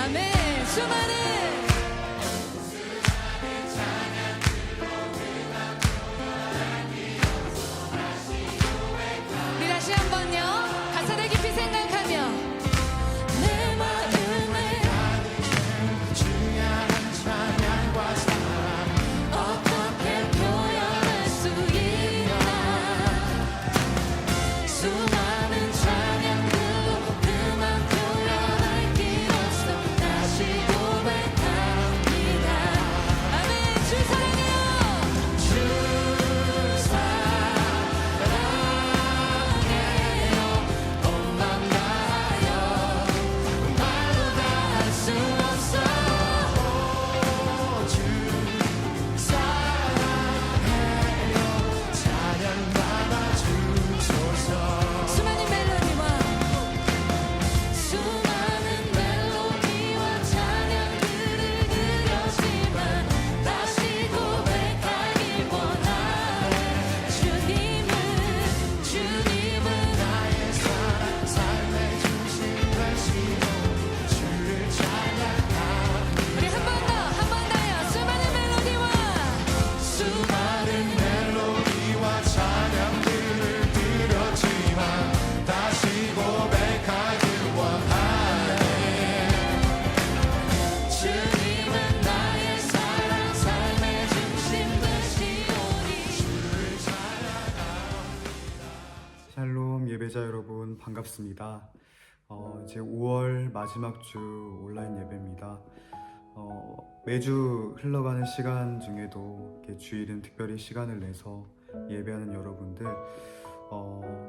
아멘. 수많은 우리 다시 한번요. 가사를 깊이 생각하며 내 마음에 주야한 찬양과 사랑 어떻게 표현할 수 있나. 수많은 찬양들로 그만 표현할 길 없어 다시 고백합니다. 아멘. 주 사랑해요. 주 사랑해요 온 맘 다하여 말로 다 할 수 없어 주 사랑해요 찬양 받아 주소서 수많은 멜로디와 찬양들을 드렸지만 다시 고백하길 원하네. 주님은 나의 사랑 삶의 중심 되시고 주를 찬양합니다 우리 한 번 더요. 수많은 멜로디와 찬양들을 드렸지만 다시 고백하길 원하네 주님은 나의 사랑 삶의 중심 되시오니. 샬롬 예배자 여러분 반갑습니다. 이제 5월 마지막 주 온라인 예배입니다. 매주 흘러가는 시간 중에도 이렇게 주일은 특별히 시간을 내서 예배하는 여러분들,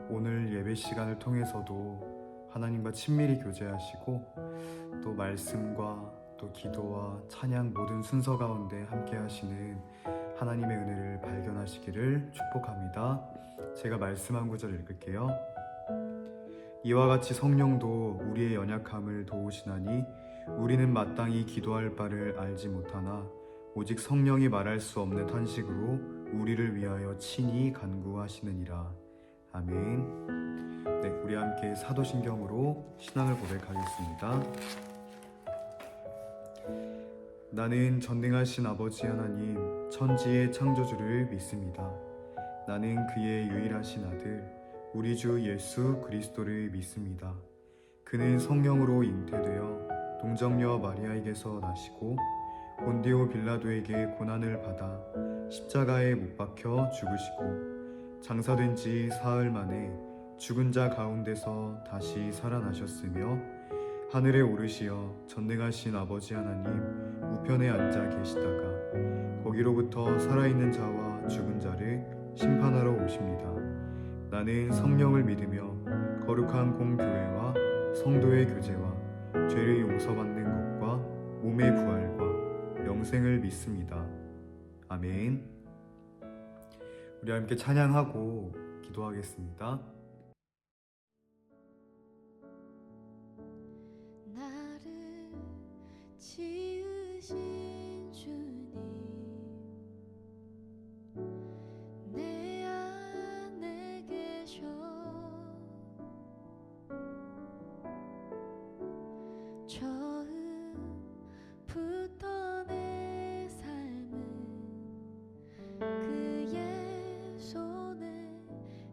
오늘 예배 시간을 통해서도 하나님과 친밀히 교제하시고 또 말씀과 또 기도와 찬양 모든 순서 가운데 함께 하시는 하나님의 은혜를 발견하시기를 축복합니다. 제가 말씀 한 구절 읽을게요. 이와 같이 성령도 우리의 연약함을 도우시나니 우리는 마땅히 기도할 바를 알지 못하나 오직 성령이 말할 수 없는 탄식으로 우리를 위하여 친히 간구하시느니라. 아멘. 네, 우리 함께 사도신경으로 신앙을 고백하겠습니다. 나는 전능하신 아버지 하나님 천지의 창조주를 믿습니다. 나는 그의 유일하신 아들 우리 주 예수 그리스도를 믿습니다. 그는 성령으로 잉태되어 동정녀 마리아에게서 나시고 본디오 빌라도에게 고난을 받아 십자가에 못 박혀 죽으시고 장사된 지 사흘 만에 죽은 자 가운데서 다시 살아나셨으며 하늘에 오르시어 전능하신 아버지 하나님 우편에 앉아 계시다가 거기로부터 살아있는 자와 죽은 자를 심판하러 오십니다. 나는 성령을 믿으며 거룩한 공교회와 성도의 교제와 죄를 용서받는 것과 몸의 부활과 영생을 믿습니다. 아멘. 우리 함께 찬양하고 기도하겠습니다. 나를 지으신 주님 내 안에 계셔 처음부터 내 삶은 그의 손에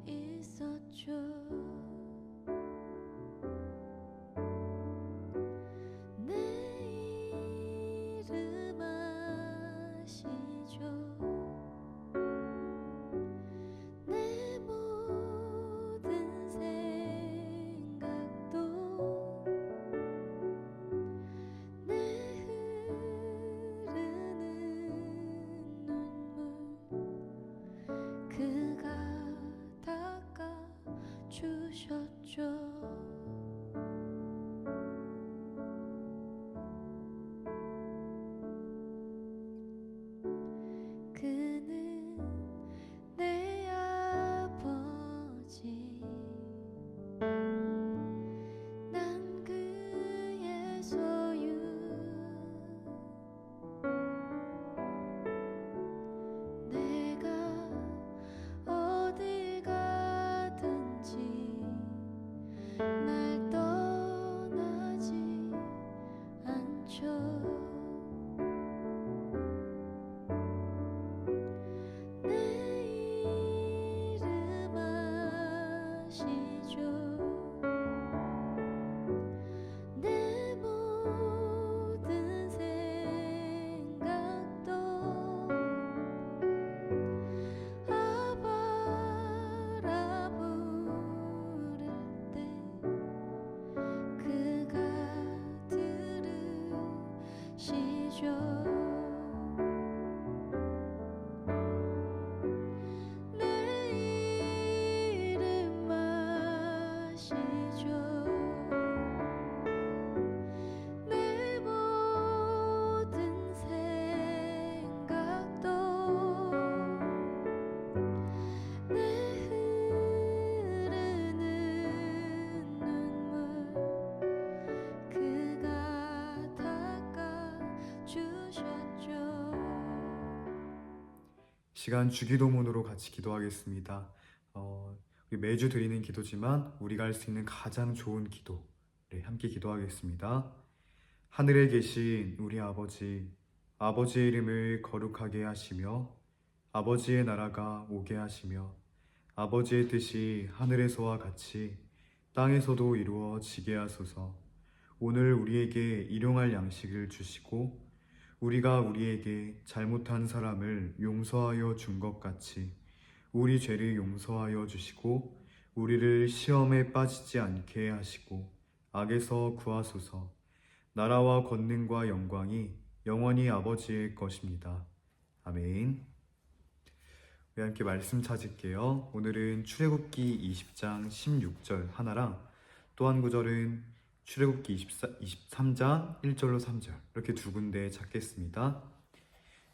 있었죠. 내 이름 아시죠. 내 모든 생각도 내 흐르는 눈물 그가 닦아주셨죠. 그는 내 아버지 난 그의 소유 내가 어딜 가든지 내 이름 아시죠 내 모든 생각도 내 흐르는 눈물 그가 닦아주셨죠. 시간 주기도문으로 같이 기도하겠습니다. 우리 매주 드리는 기도지만 우리가 할 수 있는 가장 좋은 기도를 함께 기도하겠습니다. 하늘에 계신 우리 아버지, 아버지의 이름을 거룩하게 하시며 아버지의 나라가 오게 하시며 아버지의 뜻이 하늘에서와 같이 땅에서도 이루어지게 하소서. 오늘 우리에게 일용할 양식을 주시고 우리가 우리에게 잘못한 사람을 용서하여 준 것 같이 우리 죄를 용서하여 주시고 우리를 시험에 빠지지 않게 하시고 악에서 구하소서. 나라와 권능과 영광이 영원히 아버지의 것입니다. 아멘. 우리 함께 말씀 찾을게요. 오늘은 출애굽기 20장 16절 하나랑 또 한 구절은 출애굽기 23장 1절로 3절 이렇게 두 군데 찾겠습니다.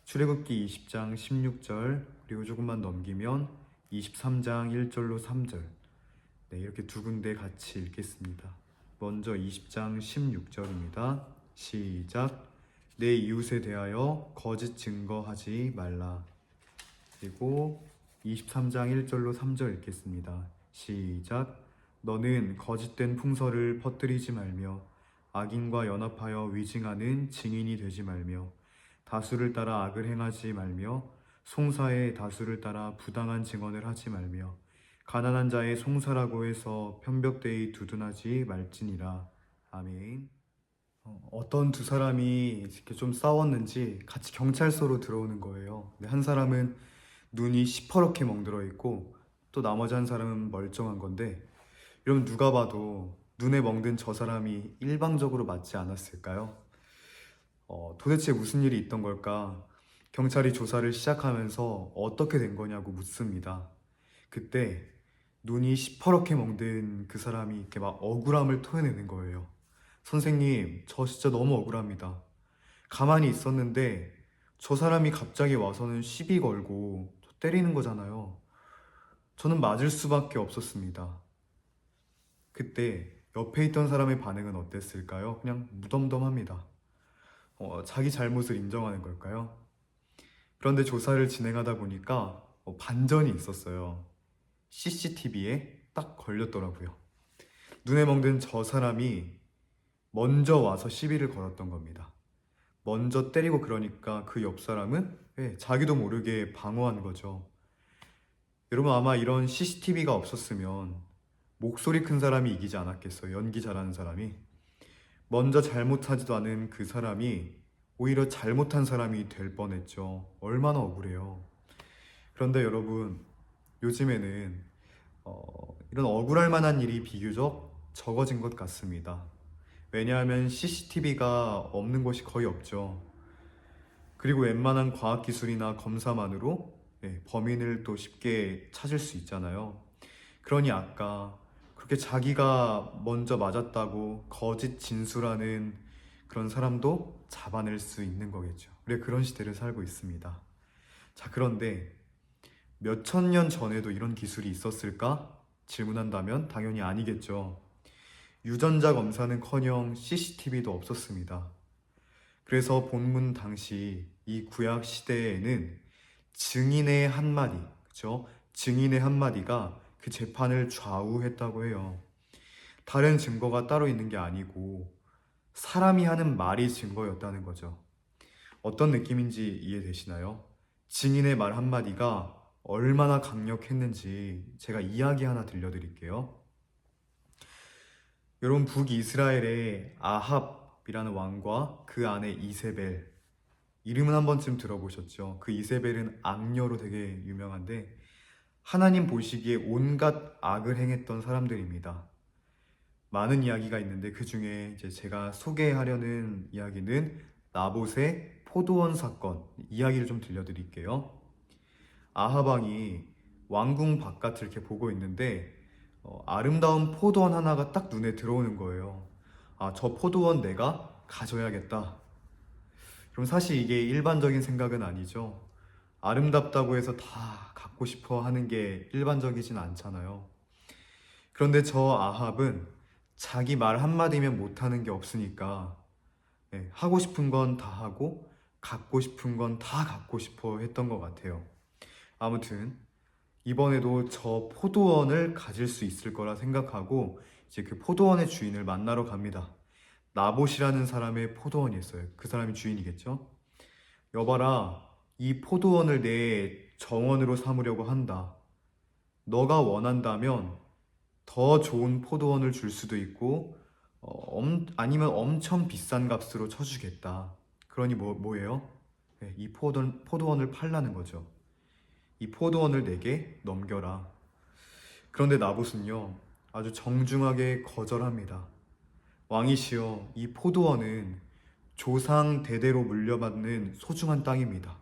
출애굽기 20장 16절 그리고 조금만 넘기면 23장 1절로 3절 네, 이렇게 두 군데 같이 읽겠습니다. 먼저 20장 16절입니다. 시작. 내 이웃에 대하여 거짓 증거하지 말라. 그리고 23장 1절로 3절 읽겠습니다. 시작. 너는 거짓된 풍설을 퍼뜨리지 말며 악인과 연합하여 위증하는 증인이 되지 말며 다수를 따라 악을 행하지 말며 송사의 다수를 따라 부당한 증언을 하지 말며 가난한 자의 송사라고 해서 편벽되이 두둔하지 말지니라. 아멘. 어떤 두 사람이 이렇게 좀 싸웠는지 같이 경찰서로 들어오는 거예요. 근데 한 사람은 눈이 시퍼렇게 멍들어 있고 또 나머지 한 사람은 멀쩡한 건데 여러분 누가 봐도 눈에 멍든 저 사람이 일방적으로 맞지 않았을까요? 도대체 무슨 일이 있던 걸까? 경찰이 조사를 시작하면서 어떻게 된 거냐고 묻습니다. 그때 눈이 시퍼렇게 멍든 그 사람이 이렇게 막 억울함을 토해내는 거예요. 선생님, 저 진짜 너무 억울합니다. 가만히 있었는데 저 사람이 갑자기 와서는 시비 걸고 때리는 거잖아요. 저는 맞을 수밖에 없었습니다. 그때 옆에 있던 사람의 반응은 어땠을까요? 그냥 무덤덤합니다. 자기 잘못을 인정하는 걸까요? 그런데 조사를 진행하다 보니까 반전이 있었어요. CCTV에 딱 걸렸더라고요. 눈에 멍든 저 사람이 먼저 와서 시비를 걸었던 겁니다. 먼저 때리고 그러니까 그 옆 사람은 자기도 모르게 방어한 거죠. 여러분 아마 이런 CCTV가 없었으면 목소리 큰 사람이 이기지 않았겠어요? 연기 잘하는 사람이. 먼저 잘못하지도 않은 그 사람이 오히려 잘못한 사람이 될 뻔했죠. 얼마나 억울해요. 그런데 여러분 요즘에는 이런 억울할 만한 일이 비교적 적어진 것 같습니다. 왜냐하면 CCTV가 없는 곳이 거의 없죠. 그리고 웬만한 과학기술이나 검사만으로 범인을 또 쉽게 찾을 수 있잖아요. 그러니 아까 그렇게 자기가 먼저 맞았다고 거짓 진술하는 그런 사람도 잡아낼 수 있는 거겠죠. 우리가 그런 시대를 살고 있습니다. 자, 그런데 몇천 년 전에도 이런 기술이 있었을까? 질문한다면 당연히 아니겠죠. 유전자 검사는커녕 CCTV도 없었습니다. 그래서 본문 당시 이 구약 시대에는 증인의 한마디, 그렇죠? 증인의 한마디가 그 재판을 좌우했다고 해요. 다른 증거가 따로 있는 게 아니고 사람이 하는 말이 증거였다는 거죠. 어떤 느낌인지 이해되시나요? 증인의 말 한마디가 얼마나 강력했는지 제가 이야기 하나 들려드릴게요. 여러분 북이스라엘의 아합이라는 왕과 그 아내 이세벨 이름은 한 번쯤 들어보셨죠? 그 이세벨은 악녀로 되게 유명한데 하나님 보시기에 온갖 악을 행했던 사람들입니다. 많은 이야기가 있는데 그 중에 이제 제가 소개하려는 이야기는 나봇의 포도원 사건 이야기를 좀 들려드릴게요. 아합 왕이 왕궁 바깥을 이렇게 보고 있는데 아름다운 포도원 하나가 딱 눈에 들어오는 거예요. 아, 저 포도원 내가 가져야겠다. 그럼 사실 이게 일반적인 생각은 아니죠. 아름답다고 해서 다 갖고 싶어 하는 게 일반적이진 않잖아요. 그런데 저 아합은 자기 말 한마디면 못하는 게 없으니까 하고 싶은 건 다 하고 갖고 싶은 건 다 갖고 싶어 했던 것 같아요. 아무튼 이번에도 저 포도원을 가질 수 있을 거라 생각하고 이제 그 포도원의 주인을 만나러 갑니다. 나봇이라는 사람의 포도원이 있어요. 그 사람이 주인이겠죠? 여봐라, 이 포도원을 내 정원으로 삼으려고 한다. 너가 원한다면 더 좋은 포도원을 줄 수도 있고 아니면 엄청 비싼 값으로 쳐주겠다. 그러니 뭐예요? 이 포도원을 팔라는 거죠. 이 포도원을 내게 넘겨라. 그런데 나봇은요, 아주 정중하게 거절합니다. 왕이시여, 이 포도원은 조상 대대로 물려받는 소중한 땅입니다.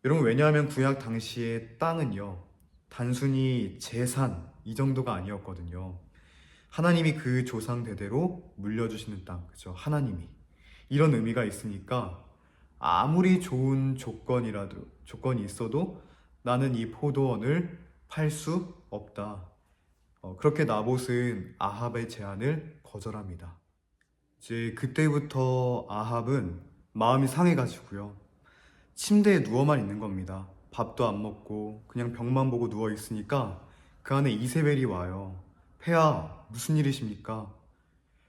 여러분, 왜냐하면 구약 당시의 땅은요, 단순히 재산 이 정도가 아니었거든요. 하나님이 그 조상 대대로 물려주시는 땅, 그죠? 하나님이 이런 의미가 있으니까 아무리 좋은 조건이 있어도 나는 이 포도원을 팔 수 없다. 그렇게 나봇은 아합의 제안을 거절합니다. 이제 그때부터 아합은 마음이 상해가지고요, 침대에 누워만 있는 겁니다. 밥도 안 먹고 그냥 벽만 보고 누워 있으니까 그 안에 이세벨이 와요. 폐하, 무슨 일이십니까?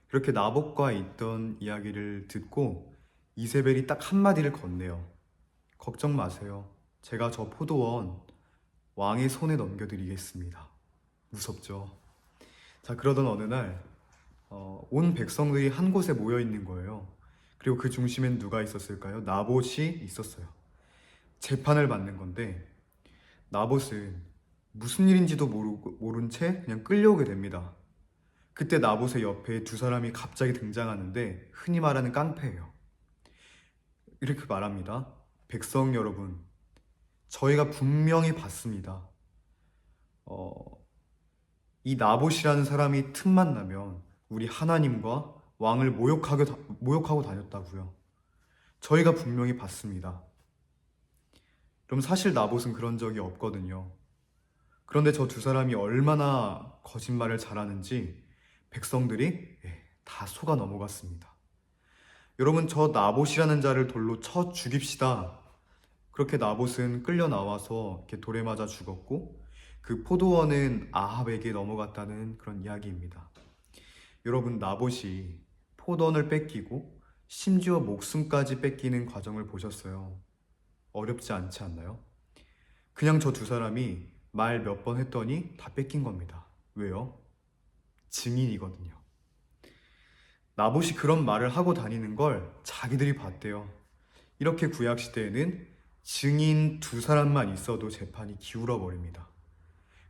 그렇게 나봇과 있던 이야기를 듣고 이세벨이 딱 한마디를 건네요. 걱정 마세요. 제가 저 포도원 왕의 손에 넘겨드리겠습니다. 무섭죠? 자, 그러던 어느 날 온 백성들이 한 곳에 모여 있는 거예요. 그리고 그 중심엔 누가 있었을까요? 나봇이 있었어요. 재판을 받는 건데 나봇은 무슨 일인지도 모른 채 그냥 끌려오게 됩니다. 그때 나봇의 옆에 두 사람이 갑자기 등장하는데 흔히 말하는 깡패예요. 이렇게 말합니다. 백성 여러분, 저희가 분명히 봤습니다. 이 나봇이라는 사람이 틈만 나면 우리 하나님과 왕을 모욕하고 다녔다고요. 저희가 분명히 봤습니다. 그럼 사실 나봇은 그런 적이 없거든요. 그런데 저 두 사람이 얼마나 거짓말을 잘하는지 백성들이 다 속아 넘어갔습니다. 여러분, 저 나봇이라는 자를 돌로 쳐 죽입시다. 그렇게 나봇은 끌려 나와서 이렇게 돌에 맞아 죽었고 그 포도원은 아합에게 넘어갔다는 그런 이야기입니다. 여러분, 나봇이 포도원을 뺏기고 심지어 목숨까지 뺏기는 과정을 보셨어요. 어렵지 않지 않나요? 그냥 저 두 사람이 말 몇 번 했더니 다 뺏긴 겁니다. 왜요? 증인이거든요. 나봇이 그런 말을 하고 다니는 걸 자기들이 봤대요. 이렇게 구약시대에는 증인 두 사람만 있어도 재판이 기울어 버립니다.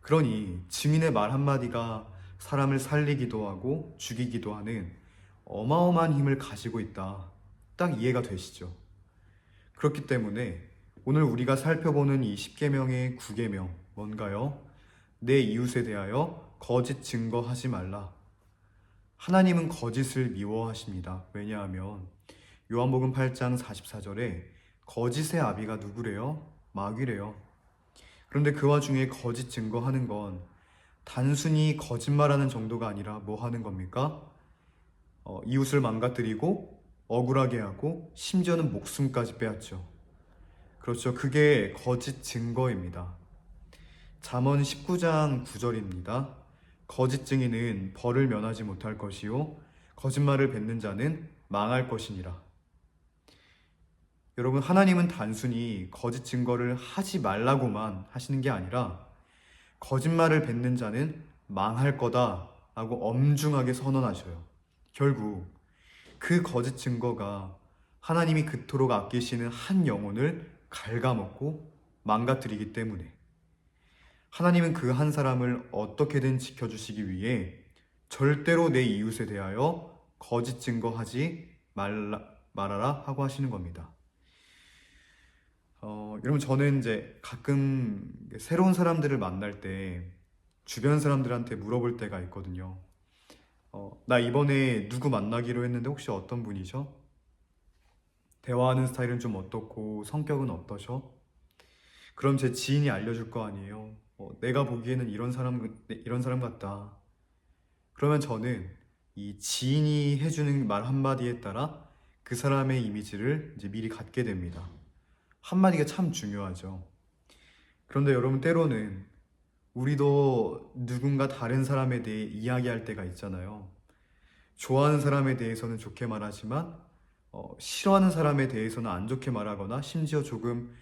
그러니 증인의 말 한마디가 사람을 살리기도 하고 죽이기도 하는 어마어마한 힘을 가지고 있다. 딱 이해가 되시죠? 그렇기 때문에 오늘 우리가 살펴보는 이 10계명의 9계명 뭔가요? 내 이웃에 대하여 거짓 증거하지 말라. 하나님은 거짓을 미워하십니다. 왜냐하면 요한복음 8장 44절에 거짓의 아비가 누구래요? 마귀래요. 그런데 그 와중에 거짓 증거하는 건 단순히 거짓말하는 정도가 아니라 뭐 하는 겁니까? 이웃을 망가뜨리고 억울하게 하고 심지어는 목숨까지 빼앗죠. 그렇죠. 그게 거짓 증거입니다. 잠언 19장 9절입니다. 거짓 증인은 벌을 면하지 못할 것이요 거짓말을 뱉는 자는 망할 것이니라. 여러분, 하나님은 단순히 거짓 증거를 하지 말라고만 하시는 게 아니라 거짓말을 뱉는 자는 망할 거다 라고 엄중하게 선언하셔요. 결국 그 거짓 증거가 하나님이 그토록 아끼시는 한 영혼을 갉아먹고 망가뜨리기 때문에 하나님은 그 한 사람을 어떻게든 지켜주시기 위해 절대로 내 이웃에 대하여 거짓 증거하지 말하라 하고 하시는 겁니다. 여러분, 저는 이제 가끔 새로운 사람들을 만날 때 주변 사람들한테 물어볼 때가 있거든요. 나 이번에 누구 만나기로 했는데 혹시 어떤 분이셔? 대화하는 스타일은 좀 어떻고 성격은 어떠셔? 그럼 제 지인이 알려줄 거 아니에요. 내가 보기에는 이런 사람 같다. 그러면 저는 이 지인이 해주는 말 한마디에 따라 그 사람의 이미지를 이제 미리 갖게 됩니다. 한마디가 참 중요하죠. 그런데 여러분, 때로는 우리도 누군가 다른 사람에 대해 이야기할 때가 있잖아요. 좋아하는 사람에 대해서는 좋게 말하지만 싫어하는 사람에 대해서는 안 좋게 말하거나 심지어 조금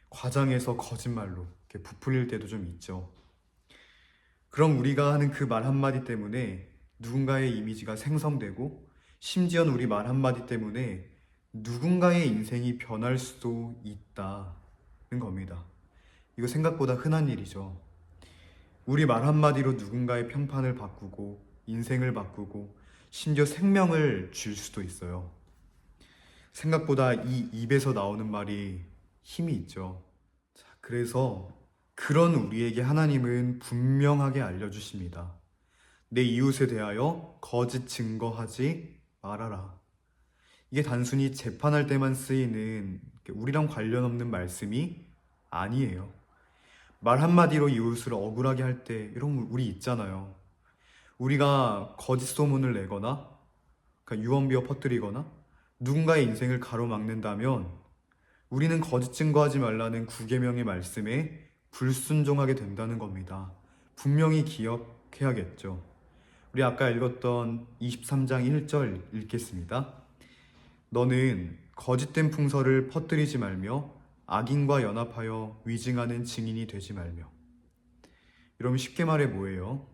과장해서 거짓말로 이렇게 부풀릴 때도 좀 있죠. 그럼 우리가 하는 그 말 한마디 때문에 누군가의 이미지가 생성되고 심지어는 우리 말 한마디 때문에 누군가의 인생이 변할 수도 있다는 겁니다. 이거 생각보다 흔한 일이죠. 우리 말 한마디로 누군가의 평판을 바꾸고 인생을 바꾸고 심지어 생명을 줄 수도 있어요. 생각보다 이 입에서 나오는 말이 힘이 있죠. 자, 그래서 그런 우리에게 하나님은 분명하게 알려주십니다. 내 이웃에 대하여 거짓 증거하지 말아라. 이게 단순히 재판할 때만 쓰이는 우리랑 관련 없는 말씀이 아니에요. 말 한마디로 이웃을 억울하게 할 때 이런 우리 있잖아요. 우리가 거짓 소문을 내거나 그러니까 유언비어 퍼뜨리거나 누군가의 인생을 가로막는다면 우리는 거짓 증거하지 말라는 9계명의 말씀에 불순종하게 된다는 겁니다. 분명히 기억해야겠죠. 우리 아까 읽었던 23장 1절 읽겠습니다. 너는 거짓된 풍설을 퍼뜨리지 말며 악인과 연합하여 위증하는 증인이 되지 말며. 여러분, 쉽게 말해 뭐예요?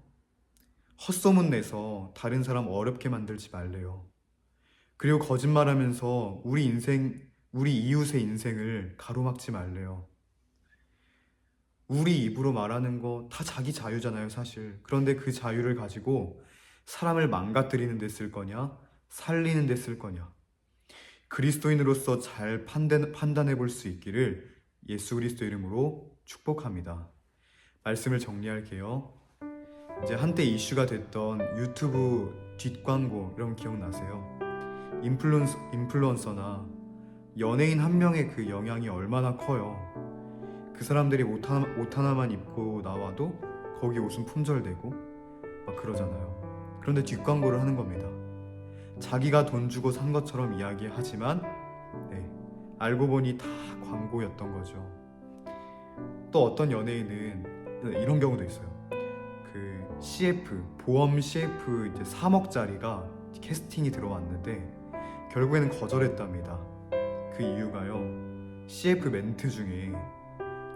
헛소문 내서 다른 사람 어렵게 만들지 말래요. 그리고 거짓말하면서 우리 이웃의 인생을 가로막지 말래요. 우리 입으로 말하는 거 다 자기 자유잖아요, 사실. 그런데 그 자유를 가지고 사람을 망가뜨리는 데 쓸 거냐, 살리는 데 쓸 거냐. 그리스도인으로서 잘 판단해 볼 수 있기를 예수 그리스도 이름으로 축복합니다. 말씀을 정리할게요. 이제 한때 이슈가 됐던 유튜브 뒷광고, 여러분 기억나세요? 인플루언서나 연예인 한 명의 그 영향이 얼마나 커요. 그 사람들이 옷 하나만 입고 나와도 거기 옷은 품절되고 막 그러잖아요. 그런데 뒷광고를 하는 겁니다. 자기가 돈 주고 산 것처럼 이야기하지만 알고 보니 다 광고였던 거죠. 또 어떤 연예인은 이런 경우도 있어요. 그 CF, 보험 CF 이제 3억짜리가 캐스팅이 들어왔는데 결국에는 거절했답니다. 그 이유가요, CF 멘트 중에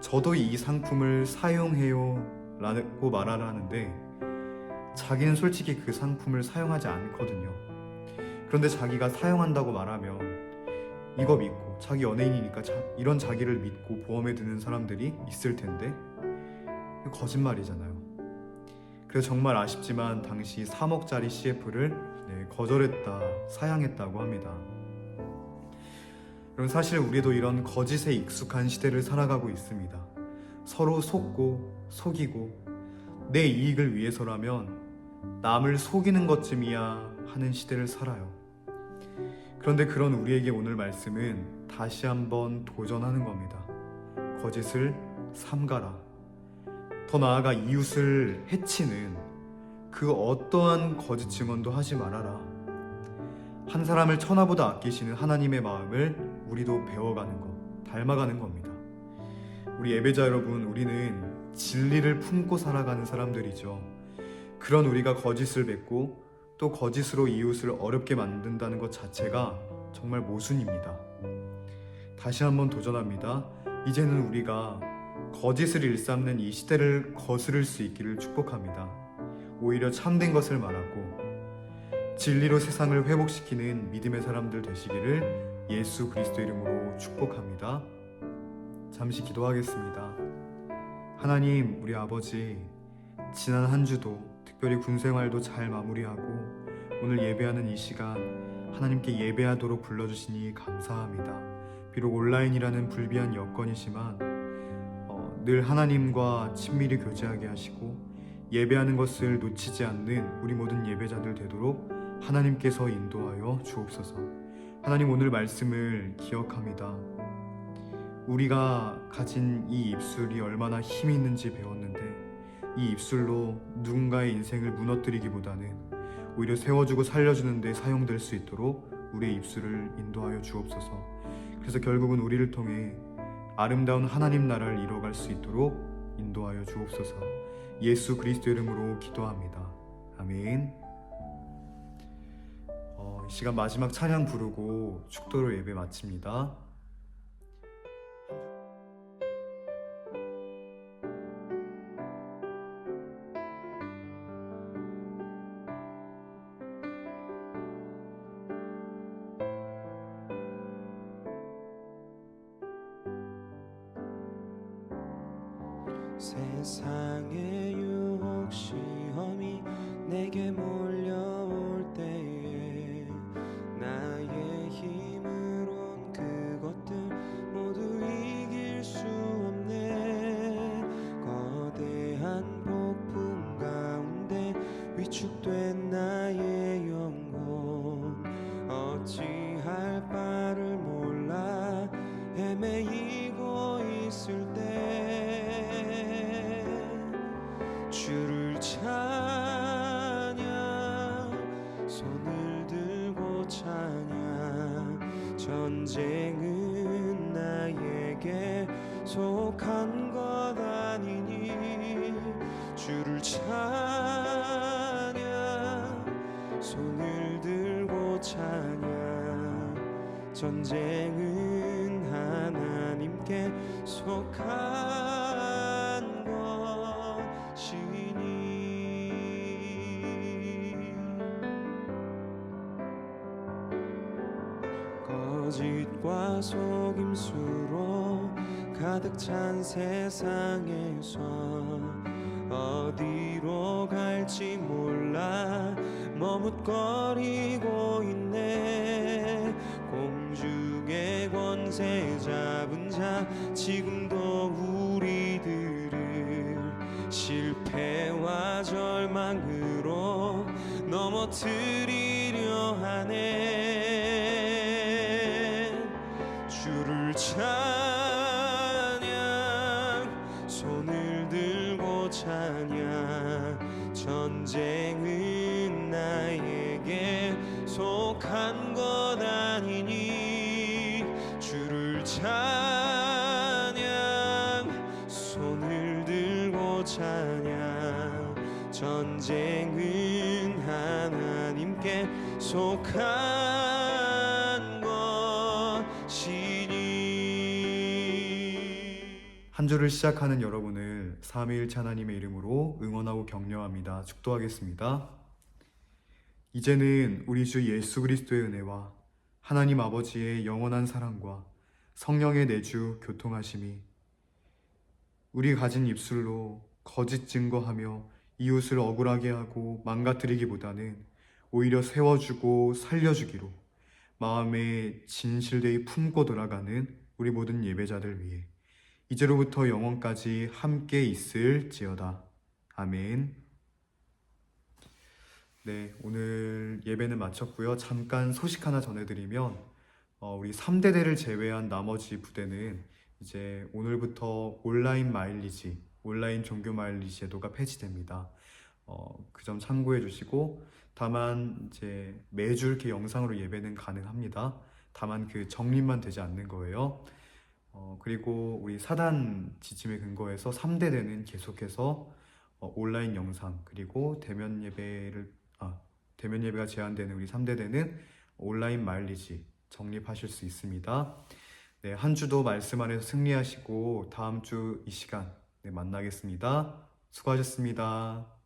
저도 이 상품을 사용해요 라고 말을 하는데 자기는 솔직히 그 상품을 사용하지 않거든요. 그런데 자기가 사용한다고 말하면 이거 믿고, 자기 연예인이니까 이런 자기를 믿고 보험에 드는 사람들이 있을 텐데 이거 거짓말이잖아요. 그래서 정말 아쉽지만 당시 3억짜리 CF를 거절했다, 사양했다고 합니다. 여러분, 사실 우리도 이런 거짓에 익숙한 시대를 살아가고 있습니다. 서로 속고 속이고 내 이익을 위해서라면 남을 속이는 것쯤이야 하는 시대를 살아요. 그런데 그런 우리에게 오늘 말씀은 다시 한번 도전하는 겁니다. 거짓을 삼가라. 더 나아가 이웃을 해치는 그 어떠한 거짓 증언도 하지 말아라. 한 사람을 천하보다 아끼시는 하나님의 마음을 우리도 배워가는 것, 닮아가는 겁니다. 우리 예배자 여러분, 우리는 진리를 품고 살아가는 사람들이죠. 그런 우리가 거짓을 맺고 또 거짓으로 이웃을 어렵게 만든다는 것 자체가 정말 모순입니다. 다시 한번 도전합니다. 이제는 우리가 거짓을 일삼는 이 시대를 거스를 수 있기를 축복합니다. 오히려 참된 것을 말하고 진리로 세상을 회복시키는 믿음의 사람들 되시기를 예수 그리스도 이름으로 축복합니다. 잠시 기도하겠습니다. 하나님, 우리 아버지, 지난 한 주도 특별히 군 생활도 잘 마무리하고 오늘 예배하는 이 시간 하나님께 예배하도록 불러주시니 감사합니다. 비록 온라인이라는 불비한 여건이지만 늘 하나님과 친밀히 교제하게 하시고 예배하는 것을 놓치지 않는 우리 모든 예배자들 되도록 하나님께서 인도하여 주옵소서. 하나님, 오늘 말씀을 기억합니다. 우리가 가진 이 입술이 얼마나 힘이 있는지 배웠는데 이 입술로 누군가의 인생을 무너뜨리기보다는 오히려 세워주고 살려주는 데 사용될 수 있도록 우리의 입술을 인도하여 주옵소서. 그래서 결국은 우리를 통해 아름다운 하나님 나라를 이뤄갈 수 있도록 인도하여 주옵소서. 예수 그리스도 이름으로 기도합니다. 아멘. 이 시간 마지막 찬양 부르고 축도로 예배 마칩니다. 세상의 유혹 시험이 내게 몰려올 때에 나의 힘으론 그것들 모두 이길 수 없네. 거대한 폭풍 가운데 위축된 나의 영혼 어찌할 바를 몰라 헤매이고 있을 때 주를 찬양, 손을 들고 찬양. 전쟁은 나에게 속한 것 아니니 주를 찬양, 손을 들고 찬양. 전쟁은 하나님께 속한 것이니. 거짓과 속임수로 가득 찬 세상에서 어디로 갈지 몰라 머뭇거리고 있네. 공중의 권세 잡은 자 지금도 우리들을 실패와 절망으로 넘어뜨리려 하네. 주를 찬양, 손을 들고 찬양. 전쟁은 나에게 속한 것 아니니 주를 찬양, 손을 들고 찬양. 전쟁은 하나님께 속한 것이니. 한 주를 시작하는 여러분을 삼위일체 하나님의 이름으로 응원하고 격려합니다. 축도하겠습니다. 이제는 우리 주 예수 그리스도의 은혜와 하나님 아버지의 영원한 사랑과 성령의 내주 교통하심이 우리 가진 입술로 거짓 증거하며 이웃을 억울하게 하고 망가뜨리기보다는 오히려 세워주고 살려주기로 마음에 진실되이 품고 돌아가는 우리 모든 예배자들 위해 이제로부터 영원까지 함께 있을지어다. 아멘. 네, 오늘 예배는 마쳤고요. 잠깐 소식 하나 전해드리면 우리 3대대를 제외한 나머지 부대는 이제 오늘부터 온라인 마일리지, 온라인 종교 마일리지 제도가 폐지됩니다. 그 점 참고해 주시고, 다만 이제 매주 이렇게 영상으로 예배는 가능합니다. 다만 그 정립만 되지 않는 거예요. 그리고 우리 사단 지침에 근거해서 3대대는 계속해서 온라인 영상, 그리고 대면 예배가 제한되는 우리 3대대는 온라인 마일리지 정립하실 수 있습니다. 네, 한 주도 말씀 안에서 승리하시고 다음 주 이 시간 만나겠습니다. 수고하셨습니다.